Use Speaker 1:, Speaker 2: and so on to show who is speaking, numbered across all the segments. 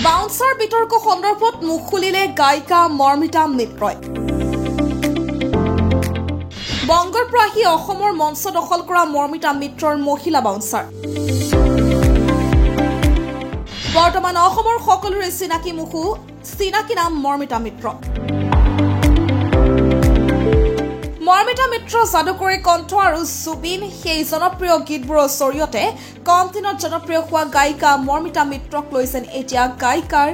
Speaker 1: Bouncer বিতৰ্ক সন্দৰ্ভত মুখ খুলিলে গায়িকা মৰ্মিতা মিত্ৰই। বংগৰ পৰা আহি অসমৰ মঞ্চ দখল কৰা মৰ্মিতা মিত্ৰৰ মহিলা বাউন্সাৰ। বৰ্তমান অসমৰ সকলোৰে চিনাকি মুখো, চিনাকি নাম মৰ্মিতা মিত্ৰ। মৰ্মিতা মিত্ৰ যাদুকৰী কণ্ঠ আৰু জুবিন সেই জনপ্ৰিয় গীতবোৰৰ জৰিয়তে কম দিনত জনপ্ৰিয় হোৱা গায়িকা মৰ্মিতা মিত্ৰক লৈছেন এতিয়া গায়িকাৰ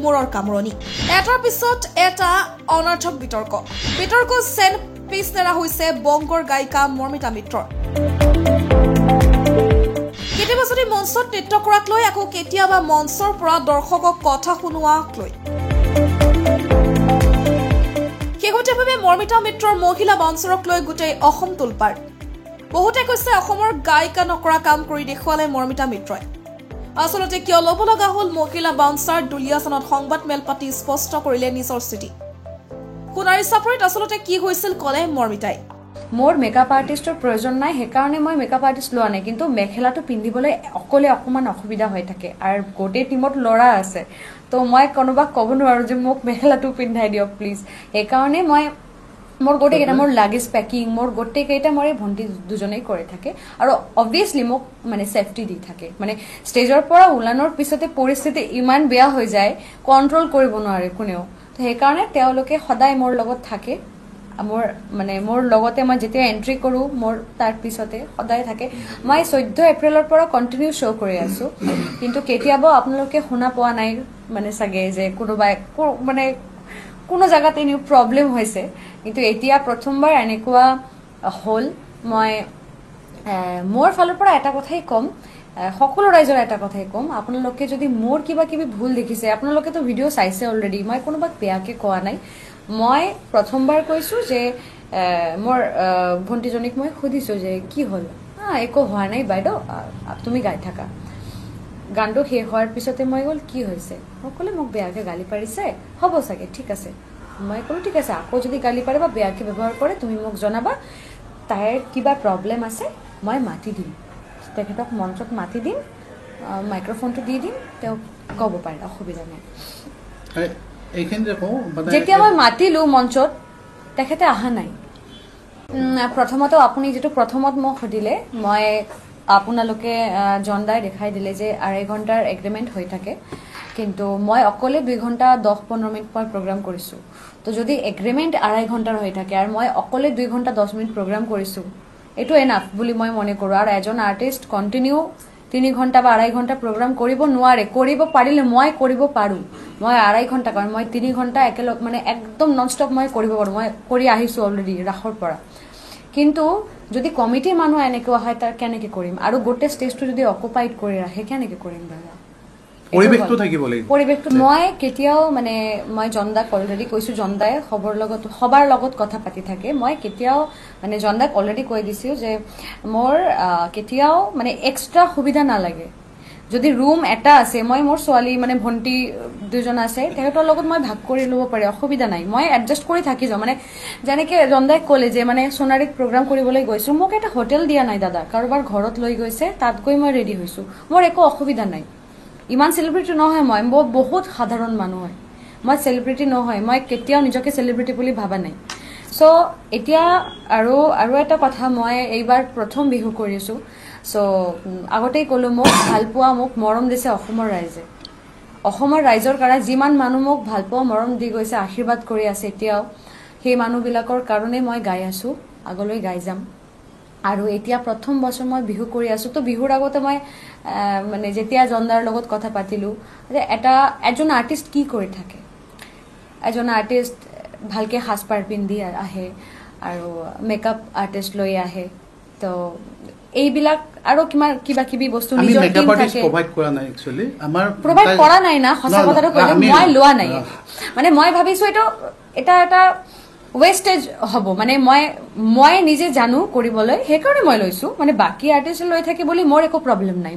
Speaker 1: মূৰৰ কামৰণি। এটাৰ পিছত এটা অনৰ্থক বিতৰ্ক চেন পিছ নেৰা হৈছে বংগৰ গায়িকা মৰ্মিতা মিত্ৰৰ। কেতিয়াবা যদি মঞ্চত নৃত্য কৰাক লৈ, আকৌ কেতিয়াবা মঞ্চৰ পৰা দৰ্শকক কথা শুনোৱাক লৈ। শেহতীয়াভাৱে মৰ্মিতা মিত্ৰৰ মহিলা বাউন্সাৰক লৈ গোটেই অসম তোলপাৰ। বহুতে কৈছে অসমৰ গায়িকা নকৰা কাম কৰি দেখুৱালে মৰ্মিতা মিত্ৰই। আচলতে কিয় ল'ব লগা হ'ল মহিলা বাউন্সাৰ? দুলীয়াজানত সংবাদ মেল পাতি স্পষ্ট কৰিলে নিজৰ স্থিতি। সোণাৰী চাপৰিত আচলতে কি হৈছিল ক'লে মৰ্মিতাই।
Speaker 2: মোৰ মেকআপ আৰ্টিষ্টৰ প্ৰয়োজন নাই, সেইকাৰণে মই মেকআপ আৰ্টিষ্ট লোৱা নাই। কিন্তু মেখেলাটো পিন্ধিবলৈ অকলে অকণমান অসুবিধা হৈ থাকে, আৰু গোটেই টিমত ল'ৰা আছে, তো মই কোনোবাক ক'ব নোৱাৰো যে মোক মেখেলাটো পিন্ধাই দিয়ক প্লিজ। সেইকাৰণে মোৰ গোটেইকেইটা, মোৰ লাগেজ পেকিং, মোৰ গোটেইকেইটা মোৰ ভণ্টি দুজনেই কৰি থাকে, আৰু অবভিয়াছলি মোক মানে ছেফটি দি থাকে। মানে ষ্টেজৰ পৰা ওলানোৰ পিছতে পৰিস্থিতি ইমান বেয়া হৈ যায়, কণ্ট্ৰল কৰিব নোৱাৰে কোনেও। তো সেইকাৰণে তেওঁলোকে সদায় মোৰ লগত থাকে। মোৰ লগতে মই যেতিয়া এণ্ট্ৰি কৰোঁ, মোৰ তাৰ পিছতে সদায় থাকে। মই 14 এপ্ৰিলৰ পৰা কণ্টিনিউ শ্ব' কৰি আছোঁ, কিন্তু কেতিয়াবা আপোনালোকে শুনা পোৱা নাই মানে চাগে যে কোনোবাই মানে কোনো জেগাত এনে প্ৰব্লেম হৈছে। কিন্তু এতিয়া প্ৰথমবাৰ এনেকুৱা হ'ল। মই মোৰ ফালৰ পৰা এটা কথাই ক'ম, সকলো ৰাইজৰ এটা কথাই ক'ম, আপোনালোকে যদি মোৰ কিবা কিবি ভুল দেখিছে, আপোনালোকেতো ভিডিঅ' চাইছে অলৰেডি, মই কোনোবাক বেয়াকৈ কোৱা নাই। মই প্ৰথমবাৰ কৈছোঁ যে মোৰ ভণ্টিজনীক মই সুধিছোঁ যে কি হ'ল, একো হোৱা নাই বাইদেউ, তুমি গাই থাকা। গানটো শেষ হোৱাৰ পিছতে মই ক'ল কি হৈছে, সকলোৱে মোক বেয়াকৈ গালি পাৰিছে, হ'ব চাগে, ঠিক আছে। মই ক'লোঁ ঠিক আছে, আকৌ যদি গালি পাৰে বা বেয়াকৈ ব্যৱহাৰ কৰে তুমি মোক জনাবা, তাইৰ কিবা প্ৰব্লেম আছে মই মাতি দিম, তেখেতক মঞ্চত মাতি দিম, মাইক্ৰফোনটো দি দিম, তেওঁক ক'ব পাৰে, অসুবিধা নাই। যেতিয়া মই মাতিলো মঞ্চত, তেখেতে অহা নাই। প্ৰথমত আপুনি যিটো প্ৰথমত মোক সুধিলে, মই আপোনালোকে জনদাই দেখাই দিলে যে 2.5 ঘণ্টাৰ এগ্ৰিমেণ্ট হৈ থাকে, কিন্তু মই অকলে 2 ঘণ্টা 10-15 মিনিট মই প্ৰগ্ৰাম কৰিছোঁ। তো যদি এগ্ৰিমেণ্ট 2.5 ঘণ্টাৰ হৈ থাকে আৰু মই অকলে 2 ঘণ্টা 10 মিনিট প্ৰগ্ৰাম কৰিছোঁ, এইটো এনাফ বুলি মই মনে কৰোঁ। আৰু এজন আৰ্টিষ্ট কণ্টিনিউ 3 ঘণ্টা বা 2.5 ঘণ্টা প্ৰগ্ৰাম কৰিব নোৱাৰে। কৰিব পাৰিলে মই কৰিব পাৰোঁ, মই 2.5 ঘণ্টা কৰিম, মই 3 ঘণ্টা একেলগ মানে একদম নন ষ্টপ মই কৰিব পাৰোঁ। মই কৰি আহিছোঁ অলৰেডি ৰাসৰ পৰা। কিন্তু যদি কমিটিৰ মানুহ এনেকুৱা হয়, তাৰ কেনেকৈ কৰিম? আৰু গোটেই ষ্টেজটো যদি অকুপাইড কৰি ৰাখে, কেনেকৈ কৰিম দাদা? পৰিৱেশটো থাকিব লাগিব। পৰিৱেশটো মই কেতিয়াও মানে মই জনদাক অলৰেডি কৈছোঁ, জনদাই সবাৰ লগত কথা পাতি থাকে। মই কেতিয়াও মানে জনদাক অলৰেডি কৈ দিছোঁ যে মোৰ কেতিয়াও মানে এক্সট্ৰা সুবিধা নালাগে। যদি ৰুম এটা আছে, মই মোৰ ছোৱালী মানে ভণ্টি 2জন আছে, তেখেতৰ লগত মই ভাগ কৰি ল'ব পাৰি, অসুবিধা নাই, মই এডজাষ্ট কৰি থাকি যাওঁ। মানে যেনেকৈ জনদাই ক'লে যে মানে সোণাৰীত প্ৰগ্ৰাম কৰিবলৈ গৈছোঁ, মোক এটা হোটেল দিয়া নাই দাদা, কাৰোবাৰ ঘৰত লৈ গৈছে, তাত গৈ মই ৰেডি হৈছোঁ, মোৰ একো অসুবিধা নাই। ইমান চেলিব্ৰিটি নহয়, মই বহুত সাধাৰণ মানুহ হয়, মই চেলিব্ৰিটি নহয়, মই কেতিয়াও নিজকে চেলিব্ৰিটি বুলি ভাবা নাই। চ' এতিয়া আৰু এটা কথা, মই এইবাৰ প্ৰথম বিহু কৰিছোঁ। চ' আগতেই ক'লোঁ, মোক ভাল পোৱা, মোক মৰম দিছে অসমৰ ৰাইজে। অসমৰ ৰাইজৰ কাৰণে যিমান মানুহ মোক ভাল পোৱা, মৰম দি গৈছে, আশীৰ্বাদ কৰি আছে এতিয়াও, সেই মানুহবিলাকৰ কাৰণে মই গাই আছোঁ, আগলৈ গাই যাম। আৰু এতিয়া প্ৰথম বছৰ মই বিহু কৰি আছোঁ। তো বিহুৰ আগতে মই মানে যেতিয়া জনদাৰ লগত কথা পাতিলোঁ যে এজন আৰ্টিষ্ট কি কৰি থাকে, এজন আৰ্টিষ্ট ভালকৈ সাজপাৰ পিন্ধি আহে আৰু মেকআপ আৰ্টিষ্ট লৈ আহে, তো এইবিলাক আৰু কিবা কিবি বস্তু নিজৰ টিম থাকে। প্ৰভাইড কৰা নাই না, সঁচা কথাটো কৈ দিওঁ, মই লোৱা নাই। মানে মই ভাবিছোঁ এটা ৱেষ্টেজ হ'ব, মানে মই নিজে জানো কৰিবলৈ, সেইকাৰণে মই লৈছোঁ। মানে বাকী আৰ্টিষ্ট লৈ থাকে বুলি মোৰ একো প্ৰব্লেম নাই।